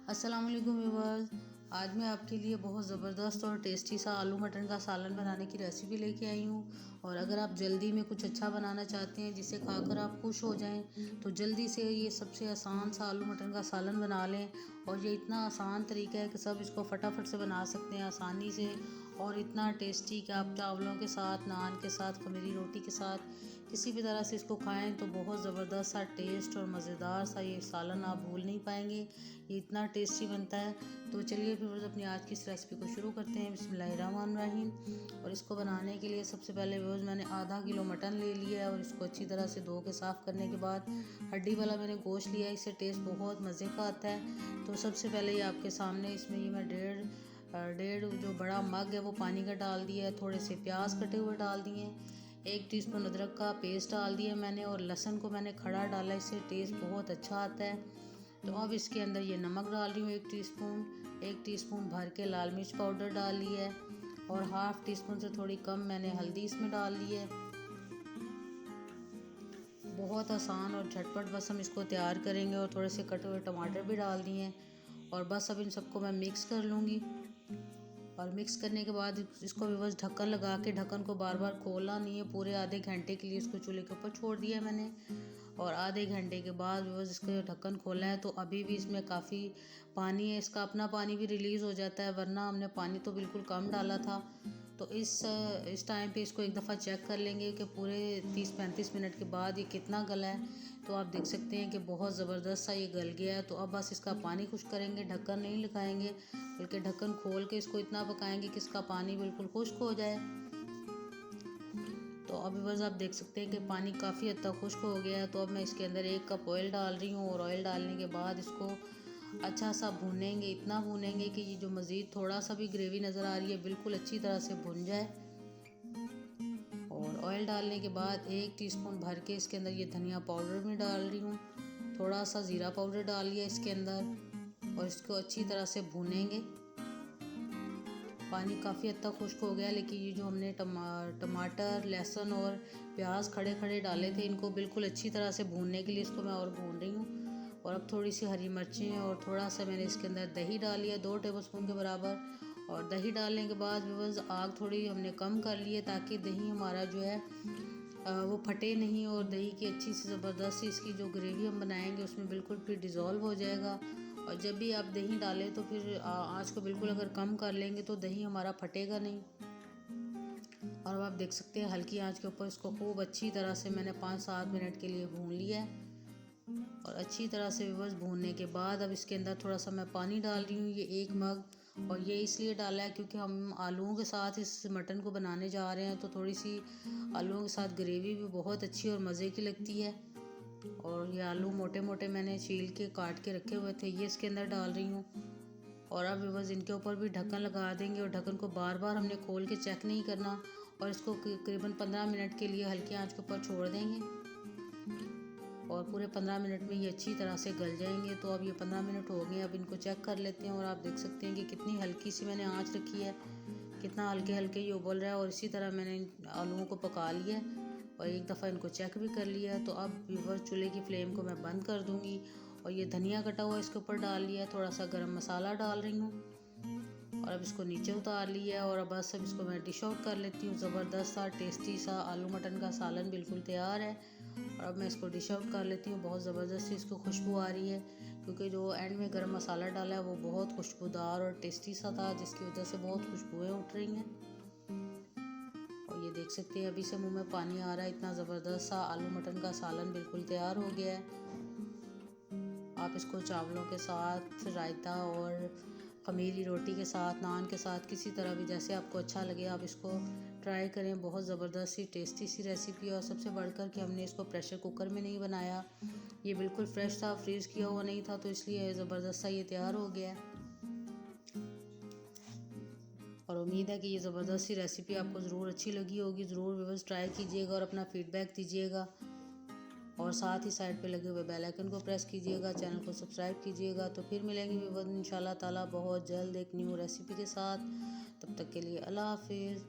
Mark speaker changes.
Speaker 1: अस्सलाम वालेकुम व्यूअर्स। आज मैं आपके लिए बहुत ज़बरदस्त और टेस्टी सा आलू मटन का सालन बनाने की रेसिपी लेके आई हूँ। और अगर आप जल्दी में कुछ अच्छा बनाना चाहते हैं जिसे खाकर आप खुश हो जाएं, तो जल्दी से ये सबसे आसान सा आलू मटन का सालन बना लें। और ये इतना आसान तरीका है कि सब इसको फटाफट से बना सकते हैं आसानी से, और इतना टेस्टी कि आप चावलों के साथ, नान के साथ, खमीरी रोटी के साथ, किसी भी तरह से इसको खाएं तो बहुत ज़बरदस्त सा टेस्ट और मज़ेदार सा ये सालन आप भूल नहीं पाएंगे। ये इतना टेस्टी बनता है। तो चलिए फिर अपनी आज की इस रेसिपी को शुरू करते हैं। बिस्मिल्लाहिर्रहमानिर्रहीम। और इसको बनाने के लिए सबसे पहले व्यूअर्स मैंने आधा किलो मटन ले लिया है और इसको अच्छी तरह से धो के साफ़ करने के बाद हड्डी वाला मैंने गोश्त लिया है। इससे टेस्ट बहुत मज़े का आता है। तो सबसे पहले ये आपके सामने इसमें ये मैं डेढ़ जो बड़ा मग है वो पानी का डाल दिया है। थोड़े से प्याज कटे हुए डाल दिए, 1 टीस्पून अदरक का पेस्ट डाल दिया मैंने, और लहसुन को मैंने खड़ा डाला, इससे टेस्ट बहुत अच्छा आता है। तो अब इसके अंदर ये नमक डाल रही हूँ 1 टीस्पून भर के लाल मिर्च पाउडर डाल लिया है, और हाफ़ टीस्पून से थोड़ी कम मैंने हल्दी इसमें डाल ली है। बहुत आसान और झटपट बस हम इसको तैयार करेंगे। और थोड़े से कटे हुए टमाटर भी डाल दिए हैं, और बस अब इन सबको मैं मिक्स कर लूँगी। और मिक्स करने के बाद इसको भी बस ढक्कन लगा के, ढक्कन को बार बार खोलना नहीं है। पूरे आधे घंटे के लिए इसको चूल्हे के ऊपर छोड़ दिया मैंने, और आधे घंटे के बाद बस इसका ढक्कन खोला है तो अभी भी इसमें काफ़ी पानी है। इसका अपना पानी भी रिलीज़ हो जाता है, वरना हमने पानी तो बिल्कुल कम डाला था। तो इस टाइम पे इसको एक दफ़ा चेक कर लेंगे कि पूरे 30-35 मिनट के बाद ये कितना गला है। तो आप देख सकते हैं कि बहुत ज़बरदस्त सा ये गल गया है। तो अब बस इसका पानी खुश्क करेंगे, ढक्कन नहीं लगाएंगे, बल्कि ढक्कन खोल के इसको इतना पकाएंगे कि इसका पानी बिल्कुल खुश्क हो जाए। तो अभी बस आप देख सकते हैं कि पानी काफ़ी हद तक खुश्क हो गया है। तो अब मैं इसके अंदर 1 कप ऑयल डाल रही हूँ, और ऑयल डालने के बाद इसको अच्छा सा भूनेंगे, इतना भूनेंगे कि ये जो मज़ीद थोड़ा सा भी ग्रेवी नज़र आ रही है बिल्कुल अच्छी तरह से भुन जाए। और ऑयल डालने के बाद 1 टीस्पून भर के इसके अंदर ये धनिया पाउडर भी डाल रही हूँ, थोड़ा सा ज़ीरा पाउडर डाल लिया इसके अंदर, और इसको अच्छी तरह से भूनेंगे। पानी काफ़ी हद तक खुश्क हो गया, लेकिन ये जो हमने टमाटर, लहसुन और प्याज खड़े खड़े डाले थे, इनको बिल्कुल अच्छी तरह से भूनने के लिए इसको मैं और भून रही हूँ। और अब थोड़ी सी हरी मिर्चें और थोड़ा सा मैंने इसके अंदर दही डाल लिया, 2 टेबलस्पून के बराबर। और दही डालने के बाद बस आग थोड़ी हमने कम कर ली है, ताकि दही हमारा जो है वो फटे नहीं, और दही की अच्छी सी ज़बरदस्त इसकी जो ग्रेवी हम बनाएंगे उसमें बिल्कुल फिर डिज़ोल्व हो जाएगा। और जब भी आप दही डालें तो फिर आँच को बिल्कुल अगर कम कर लेंगे तो दही हमारा फटेगा नहीं। और अब आप देख सकते हैं हल्की आंच के ऊपर इसको खूब अच्छी तरह से मैंने 5-7 मिनट के लिए भून लिया है। और अच्छी तरह से बस भूनने के बाद अब इसके अंदर थोड़ा सा मैं पानी डाल रही हूँ, ये 1 मग। और ये इसलिए डाला है क्योंकि हम आलूओं के साथ इस मटन को बनाने जा रहे हैं, तो थोड़ी सी आलूओं के साथ ग्रेवी भी बहुत अच्छी और मज़े की लगती है। और ये आलू मोटे मोटे मैंने छील के काट के रखे हुए थे, ये इसके अंदर डाल रही हूँ। और अब बस इनके ऊपर भी ढक्कन लगा देंगे, और ढक्कन को बार बार हमने खोल के चेक नहीं करना, और इसको करीबन 15 मिनट के लिए हल्की आंच के ऊपर छोड़ देंगे। और पूरे 15 मिनट में ये अच्छी तरह से गल जाएंगे। तो अब ये 15 मिनट हो गए, अब इनको चेक कर लेते हैं। और आप देख सकते हैं कि कितनी हल्की सी मैंने आंच रखी है, कितना हल्के हल्के ये उबल रहा है। और इसी तरह मैंने आलूओं को पका लिया है, और एक दफ़ा इनको चेक भी कर लिया है। तो अब बस चूल्हे की फ्लेम को मैं बंद कर दूँगी, और ये धनिया कटा हुआ इसके ऊपर डाल लिया है, थोड़ा सा गरम मसाला डाल रही हूँ, और अब इसको नीचे उतार लिया है। और अब बस अब इसको मैं डिश आउट कर लेती हूँ। ज़बरदस्त सा टेस्टी सा आलू मटन का सालन बिल्कुल तैयार है। और अब मैं इसको डिश आउट कर लेती हूँ। बहुत ज़बरदस्त इसको खुशबू आ रही है, क्योंकि जो एंड में गरम मसाला डाला है वो बहुत खुशबूदार और टेस्टी सा था, जिसकी वजह से बहुत खुशबुएँ उठ रही हैं। और ये देख सकते हैं अभी से मुँह में पानी आ रहा है, इतना ज़बरदस्त सा आलू मटन का सालन बिल्कुल तैयार हो गया है। आप इसको चावलों के साथ, रायता और खमीरी रोटी के साथ, नान के साथ, किसी तरह भी जैसे आपको अच्छा लगे आप इसको ट्राई करें। बहुत ज़बरदस्त सी टेस्टी सी रेसिपी है। और सबसे बढ़कर कि हमने इसको प्रेशर कुकर में नहीं बनाया, ये बिल्कुल फ्रेश था, फ्रीज़ किया हुआ नहीं था, तो इसलिए ज़बरदस्त सा ये तैयार हो गया है। और उम्मीद है कि ये ज़बरदस्त सी रेसिपी आपको ज़रूर अच्छी लगी होगी। ज़रूर बस ट्राई कीजिएगा और अपना फ़ीडबैक दीजिएगा। और साथ ही साइड पे लगे हुए बेल आइकन को प्रेस कीजिएगा, चैनल को सब्सक्राइब कीजिएगा। तो फिर मिलेंगे भी इंशाल्लाह ताला बहुत जल्द एक न्यू रेसिपी के साथ। तब तक के लिए अल्लाह हाफिज़।